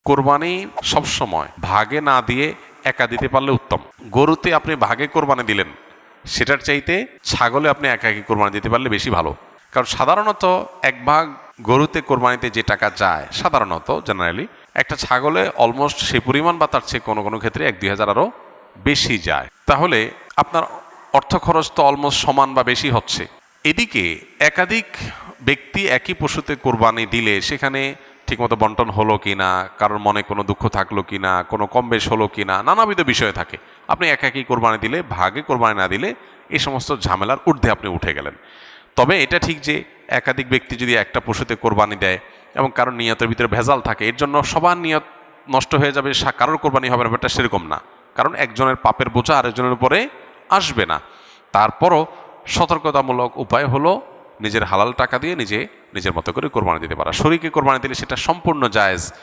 কোরবানি সবসময় ভাগে না দিয়ে একা দিতে পারলে উত্তম। গরুতে আপনি ভাগে কোরবানি দিলেন, সেটার চাইতে ছাগলে আপনি একা একি কোরবানি দিতে পারলে বেশি ভালো। কারণ সাধারণত এক ভাগ গরুতে কোরবানিতে যে টাকা যায়, সাধারণত জেনারেলি একটা ছাগলে অলমোস্ট সেই পরিমাণ বা তার চেয়ে কোনো কোনো ক্ষেত্রে 1-2 হাজার আরও বেশি যায়। তাহলে আপনার অর্থ খরচ তো অলমোস্ট সমান বা বেশি হচ্ছে। এদিকে একাধিক ব্যক্তি একই পশুতে কোরবানি দিলে সেখানে ঠিকমতো বন্টন হলো কি না, কারোর মনে কোনো দুঃখ থাকলো কি না, কোনো কম বেশ হলো কি না, নানাবিধ বিষয় থাকে। আপনি একই কোরবানি দিলে, ভাগে কোরবানি না দিলে এই সমস্ত ঝামেলার ঊর্ধ্বে আপনি উঠে গেলেন। তবে এটা ঠিক যে একাধিক ব্যক্তি যদি একটা পশুতে কোরবানি দেয় এবং কারোর নিয়তের ভিতরে ভেজাল থাকে, এর জন্য সবার নিয়ত নষ্ট হয়ে যাবে, কারোর কোরবানি হবে না, ব্যাপারটা সেরকম না। কারণ একজনের পাপের বোঝা আরেকজনের উপরে আসবে না। তারপরও সতর্কতামূলক উপায় হলো নিজের হালাল টাকা দিয়ে নিজের মতো করে কোরবানি দিতে পারা। শরীকে কোরবানি দিলে সেটা সম্পূর্ণ জায়েজ।